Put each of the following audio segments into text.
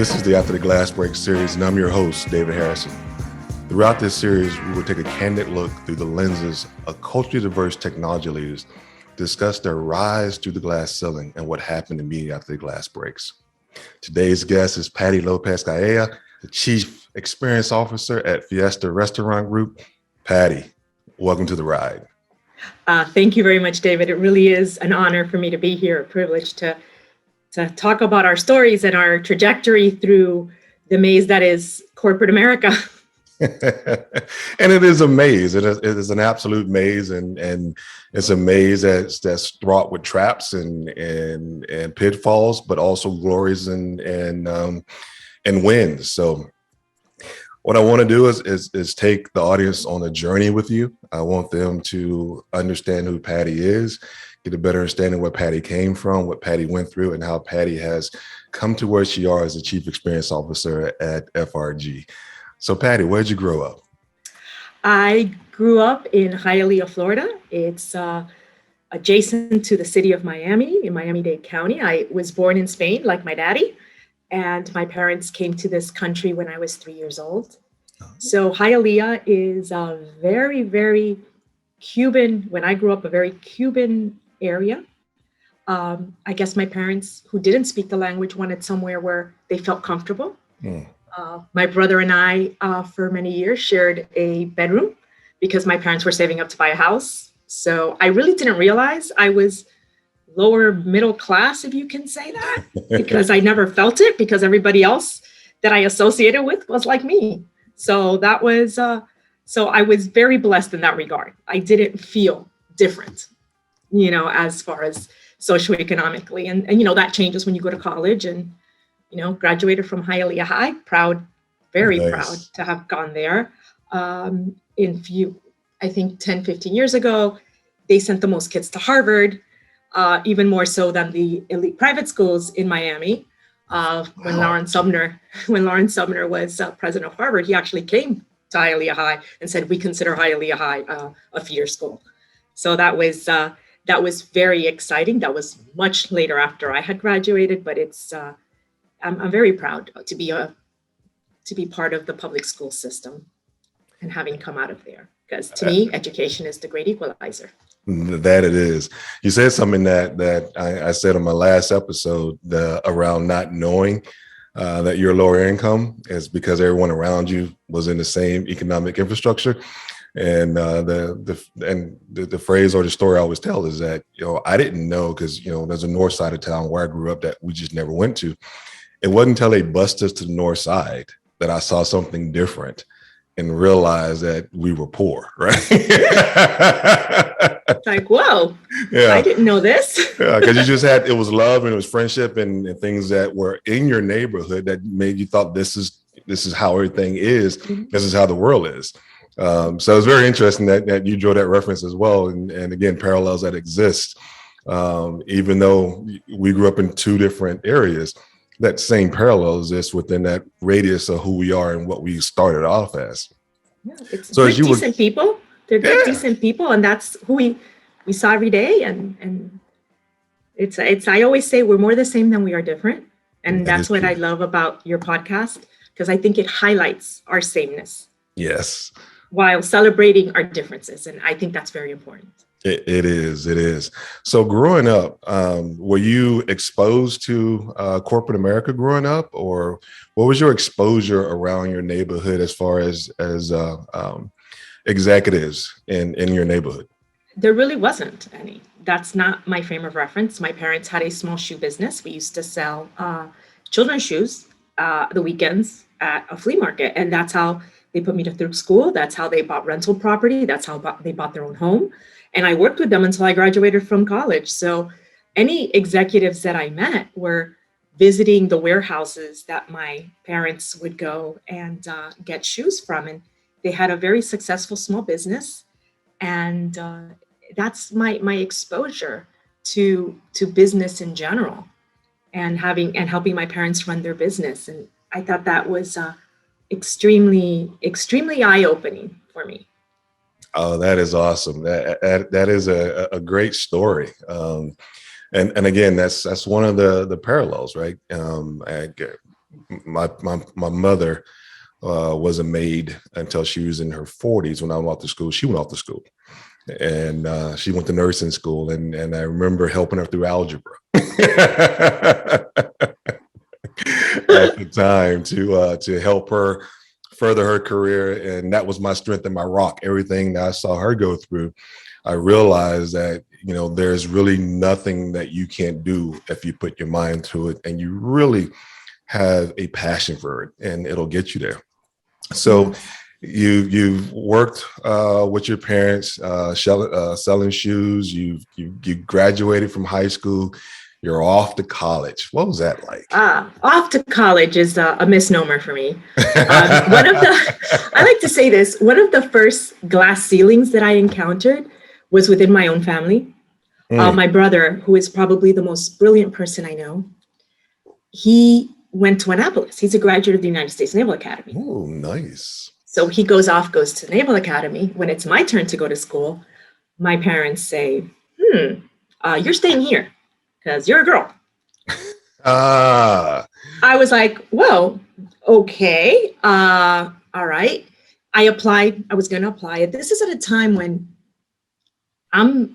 This is the After the Glass Break series, and I'm your host, David Harrison. Throughout this series, we will take a candid look through the lenses of culturally diverse technology leaders, discuss their rise through the glass ceiling and what happened immediately after the glass breaks. Today's guest is Patty Lopez-Calleja, the Chief Experience Officer at Fiesta Restaurant Group. Patty, welcome to the ride. Thank you very much, David. It really is an honor for me to be here, a privilege to talk about our stories and our trajectory through the maze that is corporate America. And it is a maze. It is an absolute maze, and it's a maze that's fraught with traps and pitfalls, but also glories and wins. So what I want to do is take the audience on a journey with you. I want them to understand who Patty is, get a better understanding of where Patty came from, what Patty went through, and how Patty has come to where she is as a Chief Experience Officer at FRGI. So Patty, where'd you grow up? I grew up in Hialeah, Florida. It's adjacent to the city of Miami, in Miami-Dade County. I was born in Spain, like my daddy, and my parents came to this country when I was 3 years old. So Hialeah is a very, very Cuban, when I grew up, a very Cuban area. I guess my parents, who didn't speak the language, wanted somewhere where they felt comfortable. My brother and I, for many years, shared a bedroom because my parents were saving up to buy a house. So I really didn't realize I was lower middle class, if you can say that, because I never felt it, because everybody else that I associated with was like me. So that was, so I was very blessed in that regard. I didn't feel different, as far as socioeconomically. And that changes when you go to college and, graduated from Hialeah High, very Nice. proud to have gone there. I think 10, 15 years ago, they sent the most kids to Harvard, even more so than the elite private schools in Miami. When Lawrence Sumner was president of Harvard, he actually came to Hialeah High and said, we consider Hialeah High a feeder school. So that was very exciting. That was much later after I had graduated, but I'm very proud to be part of the public school system and having come out of there, because to me, education is the great equalizer. That it is. You said something that I said on my last episode around not knowing that you're lower income is because everyone around you was in the same economic infrastructure. And the phrase or the story I always tell is that, I didn't know, because, there's a north side of town where I grew up that we just never went to. It wasn't until they bused us to the north side that I saw something different and realized that we were poor, right? Like, whoa, yeah. I didn't know this. Yeah, because it was love and it was friendship and things that were in your neighborhood that made you thought this is how everything is. Mm-hmm. This is how the world is. So it's very interesting that you drew that reference as well. And again, parallels that exist. Even though we grew up in two different areas, that same parallel exists within that radius of who we are and what we started off as. Yeah, it's so decent people. They're good, decent people, and that's who we saw every day. And it's I always say we're more the same than we are different, and that's what I love about your podcast, because I think it highlights our sameness. Yes. While celebrating our differences, and I think that's very important. It is. So growing up, were you exposed to corporate America growing up, or what was your exposure around your neighborhood as far as executives in your neighborhood? There really wasn't any. That's not my frame of reference. My parents had a small shoe business. We used to sell children's shoes the weekends at a flea market, and that's how they put me through school. That's how they bought rental property. That's how they bought their own home. And I worked with them until I graduated from college. So any executives that I met were visiting the warehouses that my parents would go and get shoes from. And they had a very successful small business. And that's my exposure to business in general, and helping my parents run their business. And I thought that was extremely, extremely eye-opening for me. Oh, that is awesome. That is a great story. And again, that's one of the parallels, right? My mother was a maid until she was in her 40s. When I went off to school, she went off to school, and she went to nursing school, and I remember helping her through algebra at the time to help her further her career, and that was my strength and my rock. Everything that I saw her go through, I realized that, you know, there's really nothing that you can't do if you put your mind to it and you really have a passion for it, and it'll get you there. So Yes. you've worked with your parents, selling shoes. You graduated from high school. You're off to college. What was that like? Off to college is a misnomer for me. One of the, I like to say this, one of the first glass ceilings that I encountered was within my own family. Mm. My brother, who is probably the most brilliant person I know, he went to Annapolis. He's a graduate of the United States Naval Academy. Oh, nice. So he goes to the Naval Academy. When it's my turn to go to school, my parents say, you're staying here because you're a girl. Ah, I was like, whoa, okay. All right. I applied. I was going to apply. This is at a time when I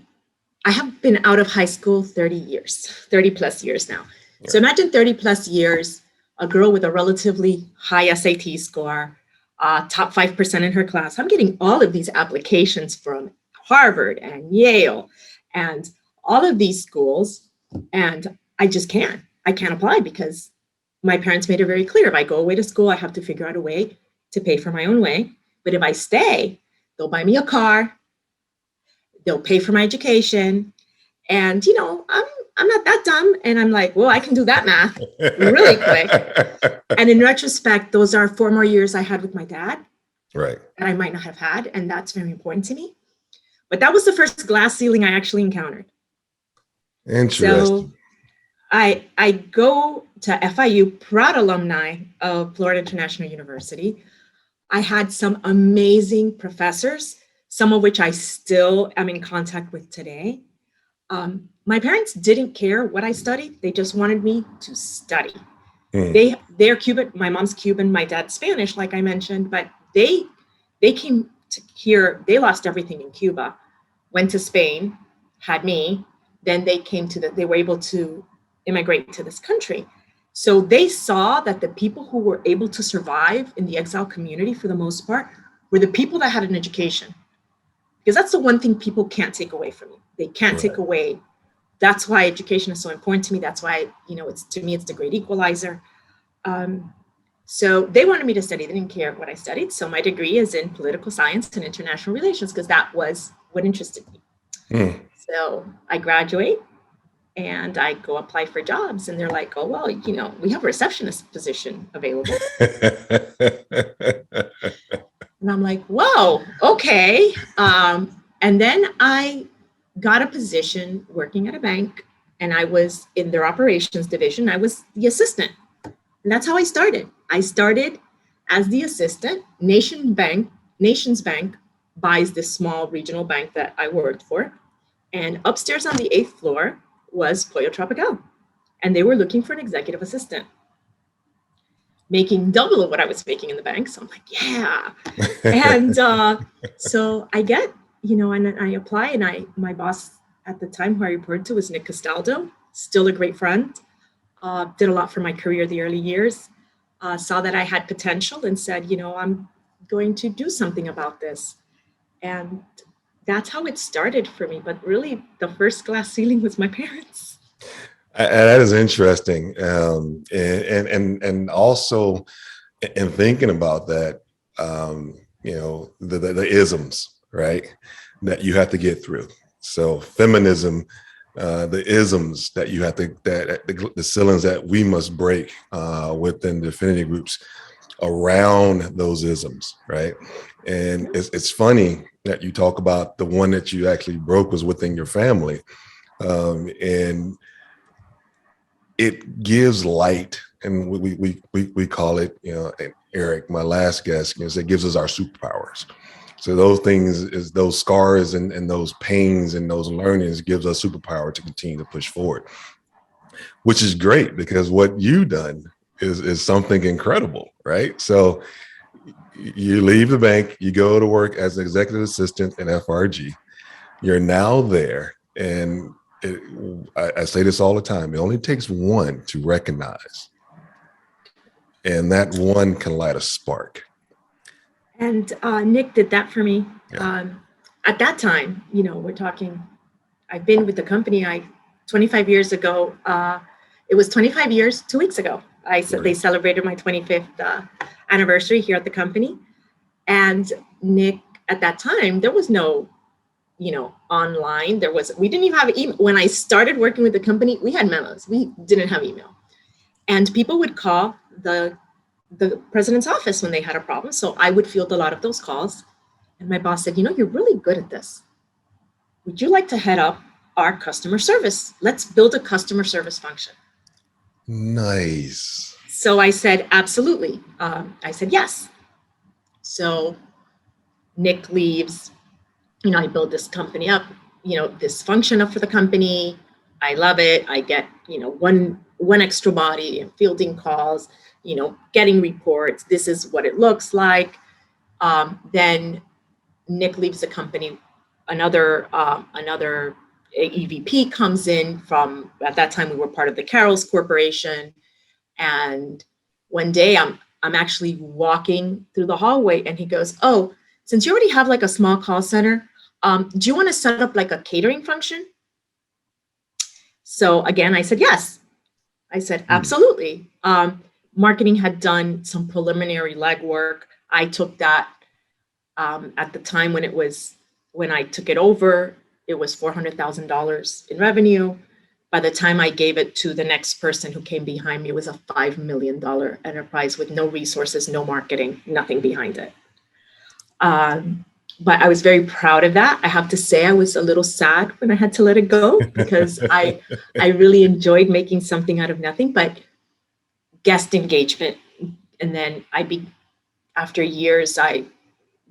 have been out of high school 30 years, 30 plus years now. yeah. So imagine 30 plus years, a girl with a relatively high SAT score, top 5% in her class. I'm getting all of these applications from Harvard and Yale and all of these schools. And I just can't. I can't apply because my parents made it very clear. If I go away to school, I have to figure out a way to pay for my own way. But if I stay, they'll buy me a car, they'll pay for my education. And, you know, I'm not that dumb. And I'm like, well, I can do that math really quick. And in retrospect, those are 4 more years I had with my dad Right. that I might not have had. And that's very important to me. But that was the first glass ceiling I actually encountered. Interesting. So I go to FIU, proud alumni of Florida International University. I had some amazing professors, some of which I still am in contact with today. My parents didn't care what I studied. They just wanted me to study. They're Cuban. My mom's Cuban, my dad's Spanish, like I mentioned, but they came to here. They lost everything in Cuba, went to Spain, had me. Then they were able to immigrate to this country. So they saw that the people who were able to survive in the exile community for the most part were the people that had an education. Because that's the one thing people can't take away from you. They can't take away. That's why education is so important to me. That's why, you know, to me, it's the great equalizer. So they wanted me to study. They didn't care what I studied. So my degree is in political science and international relations because that was what interested me. So I graduate and I go apply for jobs. And they're like, oh, well, you know, we have a receptionist position available. And I'm like, whoa, okay. And then I got a position working at a bank and I was in their operations division. I was the assistant. And that's how I started. I started as the assistant. Nations Bank buys this small regional bank that I worked for. And upstairs on the 8th floor was Pollo Tropical. And they were looking for an executive assistant, making double of what I was making in the bank. So I'm like, yeah. And so I get, you know, and I apply and my boss at the time who I reported to was Nick Castaldo, still a great friend, did a lot for my career the early years, saw that I had potential and said, you know, I'm going to do something about this. And that's how it started for me. But really the first glass ceiling was my parents. That is interesting. And also in thinking about that, you know, the isms, right, that you have to get through. So feminism, the isms that you have to, the ceilings that we must break within the affinity groups around those isms, right? And it's funny that you talk about the one that you actually broke was within your family. And it gives light, and we call it, you know, and Eric, my last guest, you know, it gives us our superpowers. So those things is those scars and those pains and those learnings gives us superpower to continue to push forward, which is great because what you done is something incredible, right? So you leave the bank, you go to work as an executive assistant in FRG. You're now there, and it, I say this all the time. It only takes one to recognize, and that one can light a spark. And Nick did that for me. Yeah, Um, at that time, we're talking, I've been with the company 25 years ago. It was 25 years 2 weeks ago. I said they right. celebrated my 25th anniversary here at the company. And Nick, at that time, there was no, online. We didn't even have email. When I started working with the company, we had memos. We didn't have email. And people would call the president's office when they had a problem. So I would field a lot of those calls. And my boss said, you're really good at this. Would you like to head up our customer service? Let's build a customer service function. Nice. So I said, absolutely. I said, yes. So Nick leaves, I build this company up, this function up for the company. I love it. I get, one extra body, fielding calls, getting reports. This is what it looks like. Then Nick leaves the company. Another EVP comes in from, at that time we were part of the Carroll's Corporation. And one day I'm actually walking through the hallway and he goes, oh, since you already have like a small call center, do you want to set up like a catering function? So again, I said, yes. I said, absolutely. Marketing had done some preliminary legwork. I took that at the time when I took it over, it was $400,000 in revenue. By the time I gave it to the next person who came behind me, it was a $5 million enterprise with no resources, no marketing, nothing behind it. But I was very proud of that. I have to say I was a little sad when I had to let it go because I really enjoyed making something out of nothing, but guest engagement. And then after years, I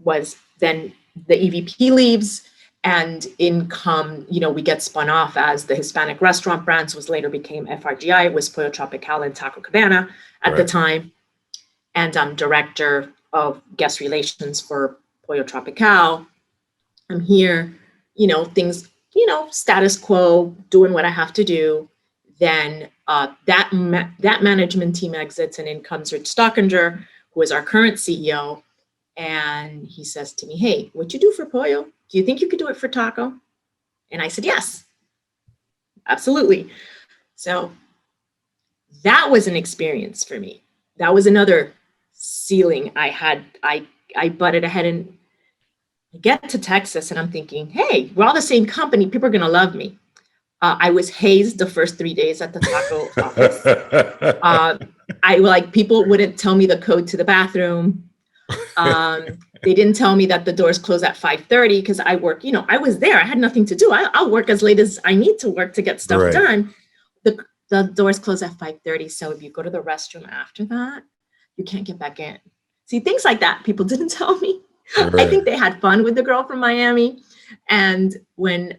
was then the EVP leaves and income, we get spun off as the Hispanic restaurant brands, was later became FRGI. It was Pollo Tropical and Taco Cabana at the time. And I'm director of guest relations for Pollo Tropical. I'm here, things, status quo, doing what I have to do. Then that management team exits and in comes Rich Stockinger, who is our current CEO. And he says to me, hey, what you do for Pollo, do you think you could do it for Taco? And I said, yes, absolutely. So that was an experience for me. That was another ceiling I had. I butted ahead and I get to Texas and I'm thinking, hey, we're all the same company. People are going to love me. I was hazed the first 3 days at the Taco office. People wouldn't tell me the code to the bathroom. They didn't tell me that the doors close at 5:30 because I work, I was there. I had nothing to do. I'll work as late as I need to work to get stuff done. The doors close at 5:30. So if you go to the restroom after that, you can't get back in. See, things like that people didn't tell me. I think they had fun with the girl from Miami. And when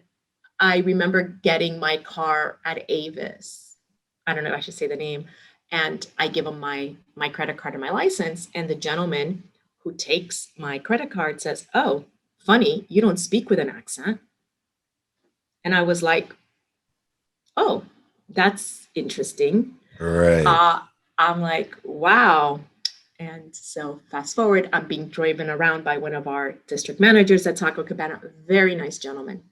I remember getting my car at Avis, I don't know, I should say the name, and I give him my credit card and my license, and the gentleman who takes my credit card says, oh, funny, you don't speak with an accent. And I was like, oh, that's interesting. I'm like, wow. And so fast forward, I'm being driven around by one of our district managers at Taco Cabana, a very nice gentleman.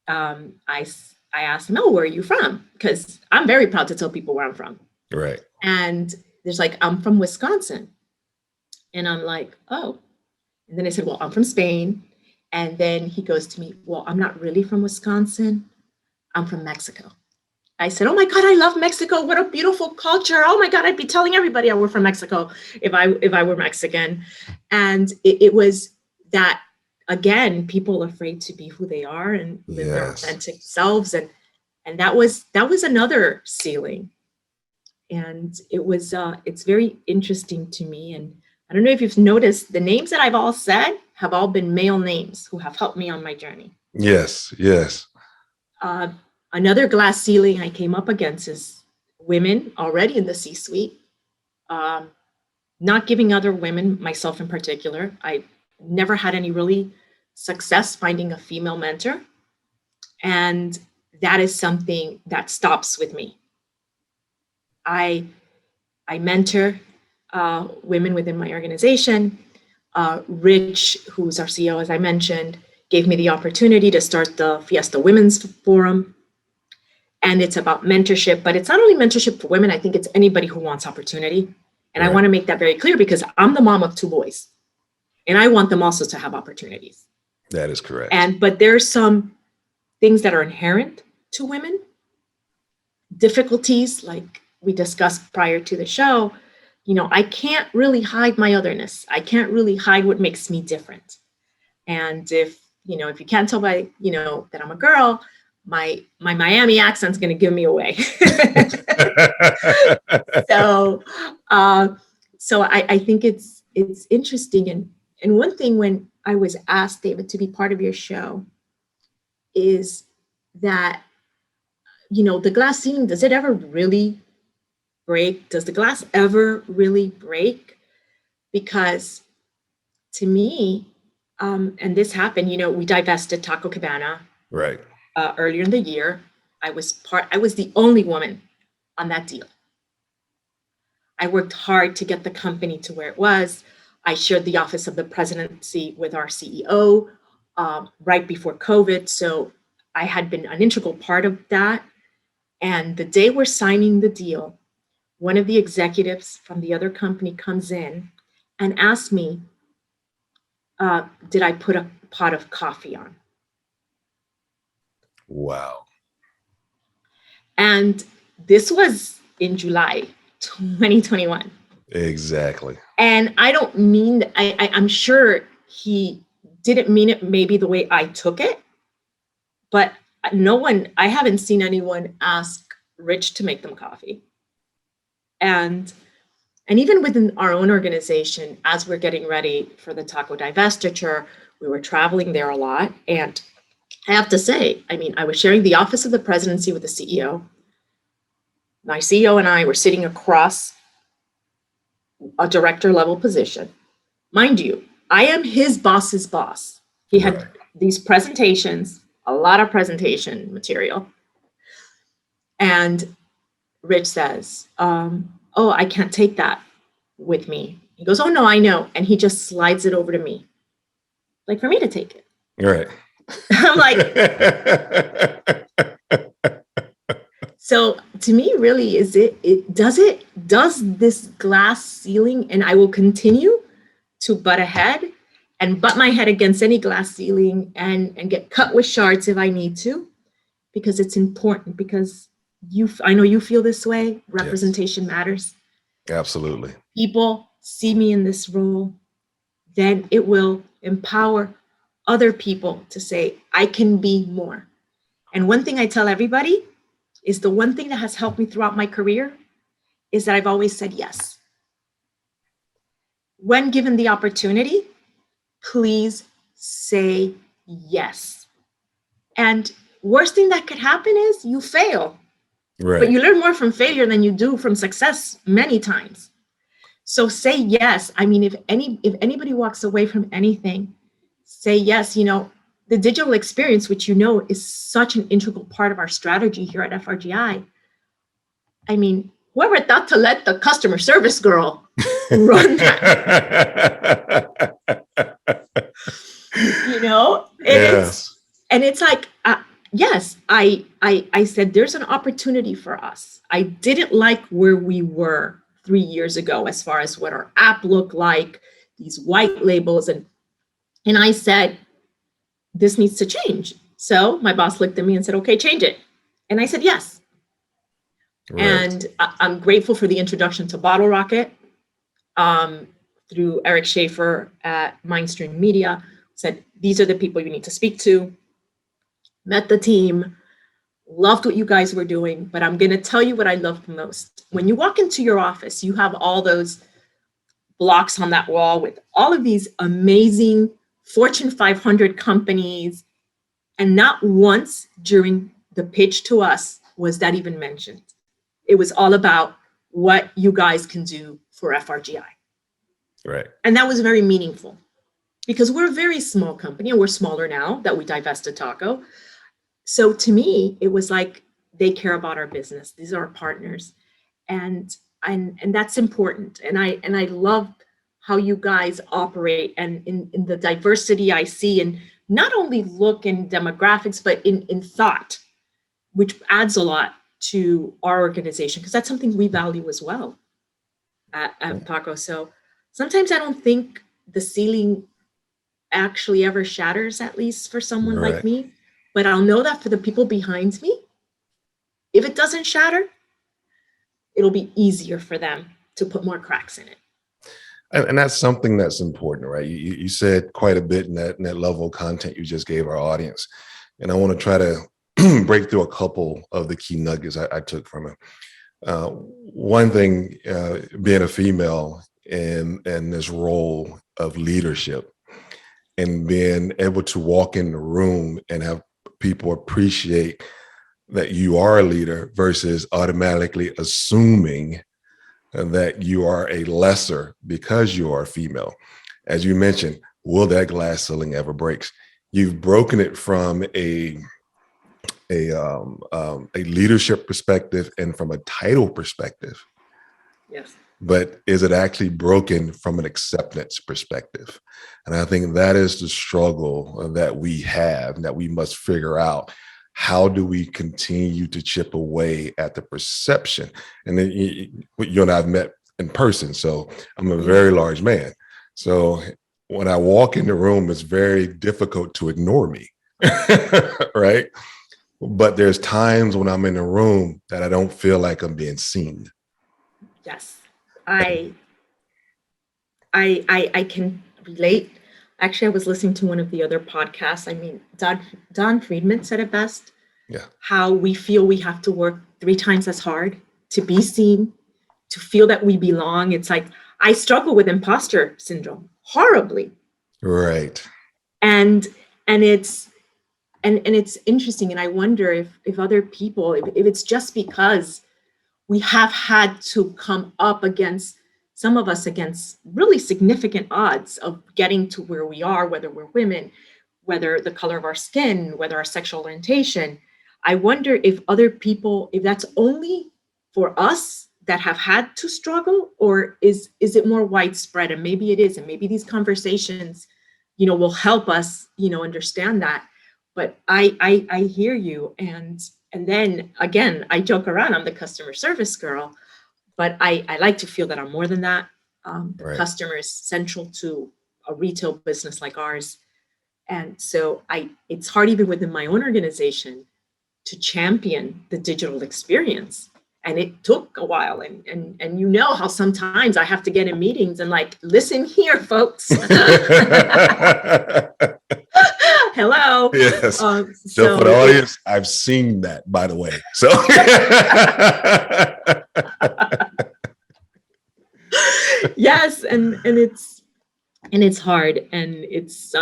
I asked him, oh, where are you from? Because I'm very proud to tell people where I'm from. Right. And there's like, I'm from Wisconsin. And I'm like, oh. And then I said, well, I'm from Spain. And then he goes to me, well, I'm not really from Wisconsin. I'm from Mexico. I said, oh my God, I love Mexico. What a beautiful culture. Oh my God, I'd be telling everybody I were from Mexico if I were Mexican. And it was that, again, people afraid to be who they are and live their authentic selves. And that was another ceiling. And it's very interesting to me. And I don't know if you've noticed, the names that I've all said have all been male names who have helped me on my journey. Yes. Another glass ceiling I came up against women already in the C-suite, um, not giving other women, myself in particular. I never had any really success finding a female mentor. And that is something that stops with me. I mentor women within my organization. Rich, who's our CEO, as I mentioned, gave me the opportunity to start the Fiesta Women's Forum. And it's about mentorship, but it's not only mentorship for women. I think it's anybody who wants opportunity. And I want to make that very clear because I'm the mom of two boys and I want them also to have opportunities. That is correct. But there's some things that are inherent to women, difficulties like we discussed prior to the show. I can't really hide my otherness. I can't really hide what makes me different. And if you can't tell by, that I'm a girl, my Miami accent's going to give me away. So I think it's interesting. And one thing when I was asked, David, to be part of your show is that, the glass ceiling, does it ever really break? Does the glass ever really break? Because to me, and this happened, we divested Taco Cabana earlier in the year. I was the only woman on that deal. I worked hard to get the company to where it was. I shared the office of the presidency with our CEO right before COVID. So I had been an integral part of that. And the day we're signing the deal, one of the executives from the other company comes in and asks me, did I put a pot of coffee on? Wow. And this was in July 2021. Exactly. And I don't mean, I'm sure he didn't mean it maybe the way I took it, but I haven't seen anyone ask Rich to make them coffee. And even within our own organization, as we're getting ready for the taco divestiture, we were traveling there a lot. And I have to say, I was sharing the office of the presidency with the CEO. My CEO and I were sitting across a director level position. Mind you, I am his boss's boss. He had these presentations, a lot of presentation material. And Rich says, oh, I can't take that with me. He goes, oh, no, I know. And he just slides it over to me, like for me to take it. Right. I'm like, so to me, really, does this glass ceiling, and I will continue to butt ahead and butt my head against any glass ceiling and get cut with shards if I need to, because it's important, because I know you feel this way. Representation matters. Absolutely. People see me in this role, then it will empower other people to say, I can be more. And one thing I tell everybody is the one thing that has helped me throughout my career is that I've always said yes. When given the opportunity, please say yes. And worst thing that could happen is you fail. Right. But you learn more from failure than you do from success many times. So say yes. If anybody walks away from anything, say yes. The digital experience, which is such an integral part of our strategy here at FRGI. Whoever thought to let the customer service girl run that? Yes. It's like, yes, I said there's an opportunity for us. I didn't like where we were 3 years ago as far as what our app looked like, these white labels, and I said, this needs to change. So my boss looked at me and said, okay, change it. And I said, yes. Right. And I'm grateful for the introduction to Bottle Rocket through Eric Schaefer at Mindstream Media. Said, these are the people you need to speak to. Met the team, loved what you guys were doing, but I'm going to tell you what I loved most. When you walk into your office, you have all those blocks on that wall with all of these amazing Fortune 500 companies, and not once during the pitch to us was that even mentioned. It was all about what you guys can do for FRGI. Right. And that was very meaningful because we're a very small company and we're smaller now that we divested Taco. So to me, it was like they care about our business. These are our partners. And that's important. And I love how you guys operate and in the diversity I see in not only look and demographics, but in thought, which adds a lot to our organization because that's something we value as well at Taco. So sometimes I don't think the ceiling actually ever shatters, at least for someone like Right. me. But I'll know that for the people behind me, if it doesn't shatter, it'll be easier for them to put more cracks in it. And that's something that's important, right? You said quite a bit in that level of content you just gave our audience. And I want to try to break through a couple of the key nuggets I took from it. One thing, being a female in this role of leadership and being able to walk in the room and have people appreciate that you are a leader versus automatically assuming that you are a lesser because you are female. As you mentioned, will that glass ceiling ever breaks? You've broken it from a leadership perspective and from a title perspective. Yes. But is it actually broken from an acceptance perspective? And I think that is the struggle that we have, that we must figure out. How do we continue to chip away at the perception? And then you and I have met in person, so I'm a very large man. So when I walk in the room, it's very difficult to ignore me, right? But there's times when I'm in the room that I don't feel like I'm being seen. Yes, I can relate. Actually, I was listening to one of the other podcasts. I mean, Don Friedman said it best. Yeah. How we feel we have to work 3 times as hard to be seen, to feel that we belong. It's like I struggle with imposter syndrome horribly. Right. And it's interesting. And I wonder if other people, if it's just because we have had to come up against some of us against really significant odds of getting to where we are, whether we're women, whether the color of our skin, whether our sexual orientation. I wonder if other people, if that's only for us that have had to struggle, or is it more widespread? And maybe it is, and maybe these conversations, will help us, understand that. But I hear you, and then again, I joke around. I'm the customer service girl, but I like to feel that I'm more than that. The Right. customer is central to a retail business like ours. And so it's hard even within my own organization to champion the digital experience. And it took a while. And how sometimes I have to get in meetings and like, listen here, folks. Hello. Yes. So For the audience, I've seen that, by the way. So yes, and it's hard, and it's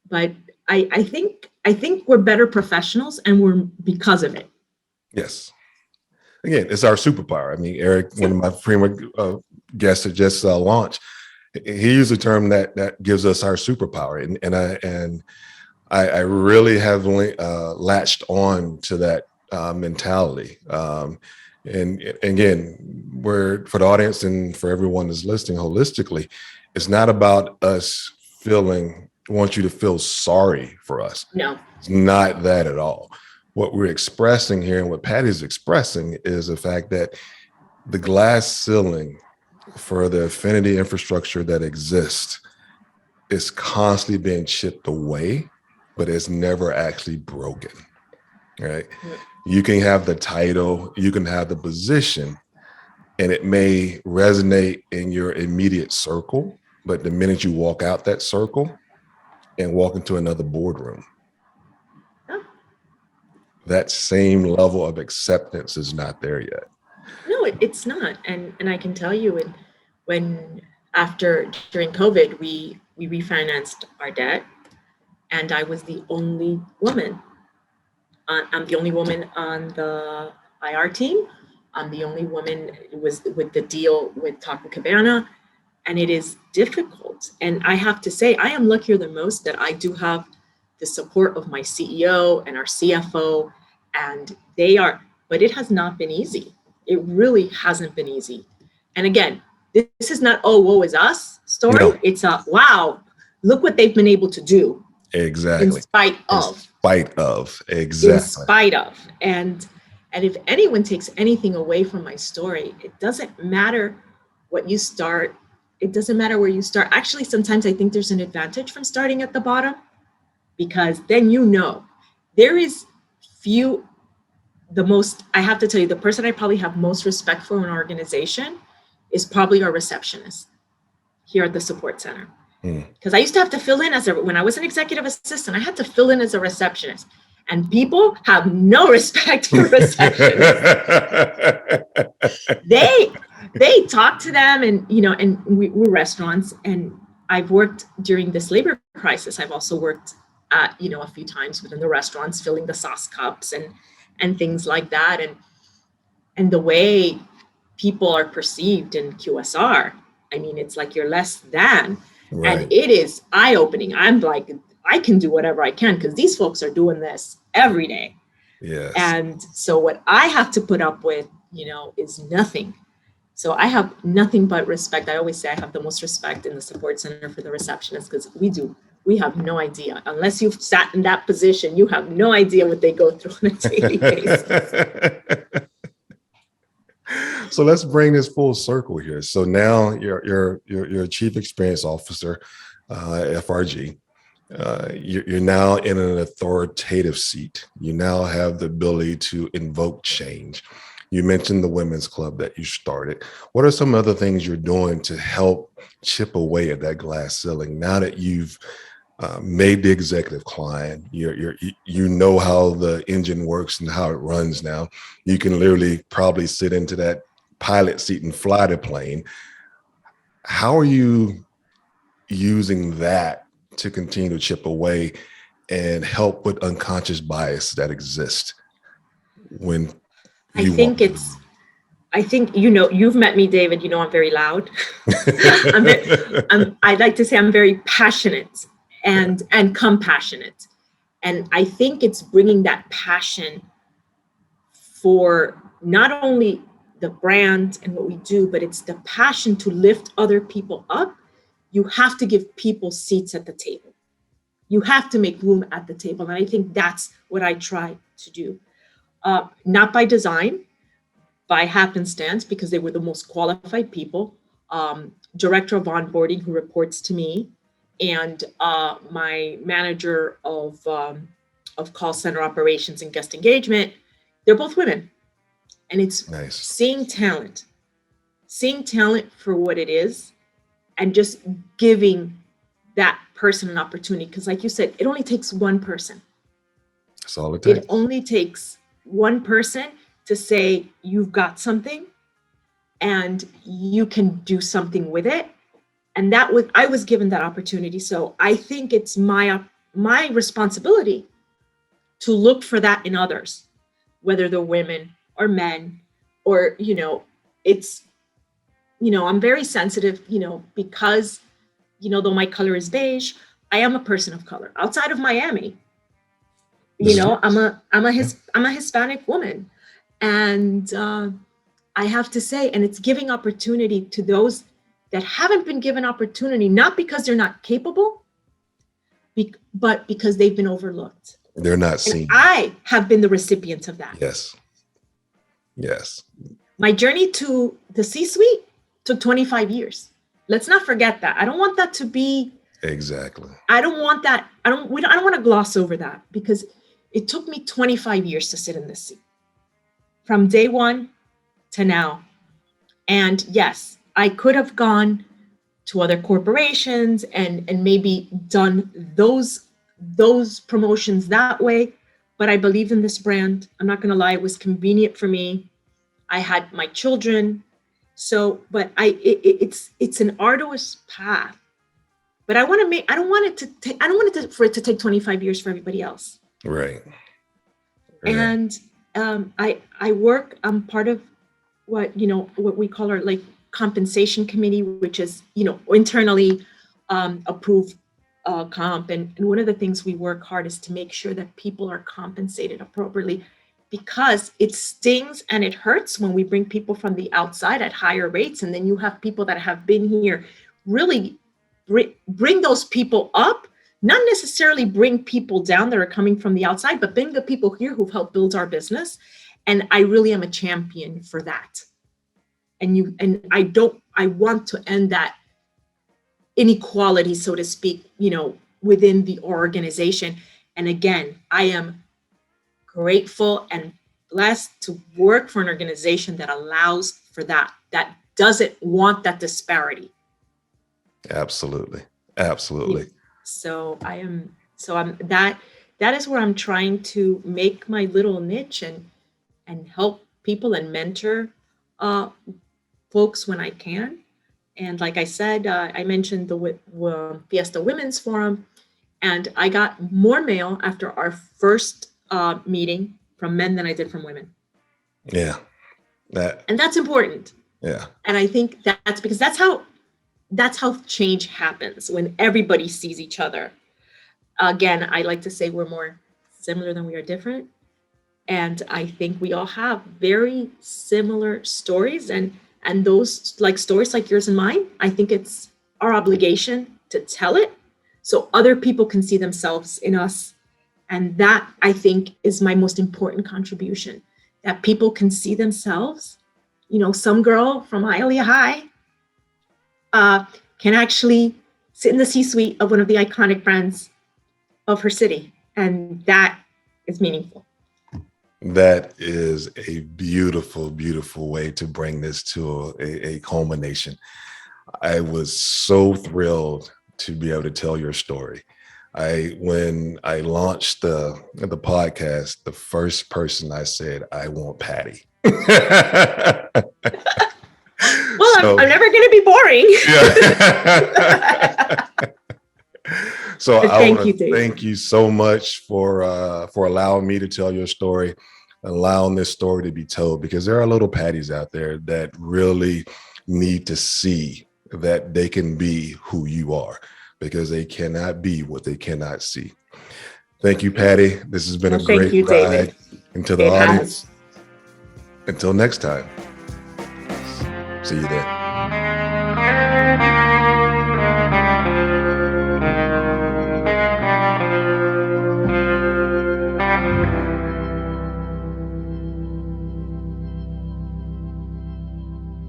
but I think we're better professionals, and we're because of it. Yes. Again, it's our superpower. I mean, Eric, one of my premier guests that just launched, he used a term that gives us our superpower, and I really have latched on to that mentality. And again, for the audience and for everyone that's listening holistically, it's not about us want you to feel sorry for us. No, it's not that at all. What we're expressing here and what Patty's expressing is the fact that the glass ceiling for the affinity infrastructure that exists is constantly being chipped away, but it's never actually broken, right? You can have the title, you can have the position, and it may resonate in your immediate circle, but the minute you walk out that circle and walk into another boardroom, that same level of acceptance is not there yet. No, it's not. And I can tell you, when during COVID, we refinanced our debt, and I was the only woman. I'm the only woman on the IR team. I'm the only woman was with the deal with Taco Cabana, and it is difficult. And I have to say, I am luckier than most that I do have the support of my CEO and our CFO, and they are, but it has not been easy. It really hasn't been easy. And again, this is not, oh, woe is us story. No, It's a, wow, look what they've been able to do in exactly. spite In of, spite of, in exactly. spite of. And if anyone takes anything away from my story, it doesn't matter what you start. It doesn't matter where you start. Actually, sometimes I think there's an advantage from starting at the bottom, because then there is few, the most, I have to tell you, the person I probably have most respect for in an organization is probably our receptionist here at the support center. Hmm. Because I used to have to fill in when I was an executive assistant, I had to fill in as a receptionist. And people have no respect for receptionists. They talk to them, and we're restaurants, and I've worked during this labor crisis. I've also worked a few times within the restaurants, filling the sauce cups and things like that. And the way people are perceived in QSR, I mean, it's like you're less than. And Right. it is eye-opening. I'm like, I can do whatever I can because these folks are doing this every day. Yes. And so what I have to put up with, is nothing. So I have nothing but respect. I always say I have the most respect in the support center for the receptionists, because we have no idea. Unless you've sat in that position, you have no idea what they go through on a daily basis. So let's bring this full circle here. So now you're a chief experience officer, FRG. You're now in an authoritative seat. You now have the ability to invoke change. You mentioned the women's club that you started. What are some other things you're doing to help chip away at that glass ceiling now that you've made the executive climb? You know how the engine works and how it runs now. You can literally probably sit into that pilot seat and fly the plane. How are you using that to continue to chip away and help with unconscious bias that exists when I you walk think into it's, I think, you've met me, David, I'm very loud. I'm very, the room? I'd like to say I'm very passionate Yeah, and compassionate. And I think it's bringing that passion for not only the brand and what we do, but it's the passion to lift other people up. You have to give people seats at the table. You have to make room at the table. And I think that's what I try to do. Not by design, by happenstance, because they were the most qualified people. Director of onboarding who reports to me, and my manager of call center operations and guest engagement. They're both women, and it's nice. seeing talent for what it is, and just giving that person an opportunity. Because, like you said, it only takes one person. That's all it It takes. only takes one person to say, you've got something and you can do something with it. And I was given that opportunity. So I think it's my responsibility to look for that in others, whether they're women or men, or, it's, I'm very sensitive, because, though my color is beige, I am a person of color outside of Miami. This is yeah. I'm a Hispanic woman. And I have to say, and it's giving opportunity to those that haven't been given opportunity, not because they're not capable, but because they've been overlooked. They're not And seen. I have been the recipient of that. Yes. Yes. My journey to the C-suite took 25 years. Let's not forget that. I don't want that to be, Exactly. I don't want that. I don't want to gloss over that, because it took me 25 years to sit in this seat from day one to now. And yes, I could have gone to other corporations and maybe done those promotions that way, but I believe in this brand. I'm not going to lie, it was convenient for me. I had my children, so but it's an arduous path. But I don't want it to take, I don't want for it to take 25 years for everybody else. Right. Right. And I work. I'm part of what we call our like compensation committee, which is, internally approved comp. And one of the things we work hard is to make sure that people are compensated appropriately, because it stings and it hurts when we bring people from the outside at higher rates. And then you have people that have been here really bring those people up, not necessarily bring people down that are coming from the outside, but bring the people here who've helped build our business. And I really am a champion for that. And I want to end that inequality, so to speak, within the organization. And again, I am grateful and blessed to work for an organization that allows for that doesn't want that disparity. Absolutely. Absolutely. So I'm that is where I'm trying to make my little niche and help people and mentor folks when I can. And like I said, I mentioned the Fiesta Women's Forum, and I got more mail after our first meeting from men than I did from women. Yeah. And that's important. Yeah. And I think that's because that's how change happens, when everybody sees each other. Again, I like to say we're more similar than we are different. And I think we all have very similar stories, and those like stories like yours and mine, I think it's our obligation to tell it so other people can see themselves in us. And that, I think, is my most important contribution, that people can see themselves. Some girl from Hialeah High can actually sit in the C-suite of one of the iconic brands of her city. And that is meaningful. That is a beautiful, beautiful way to bring this to a culmination. I was so thrilled to be able to tell your story. When I launched the podcast, the first person I said, I want Patty. Well, so, I'm never going to be boring. Yeah. So I want to thank you so much for allowing me to tell your story, allowing this story to be told, because there are little Patties out there that really need to see that they can be who you are, because they cannot be what they cannot see. Thank you, Patty. This has been a great ride. And to the audience, until next time, see you there.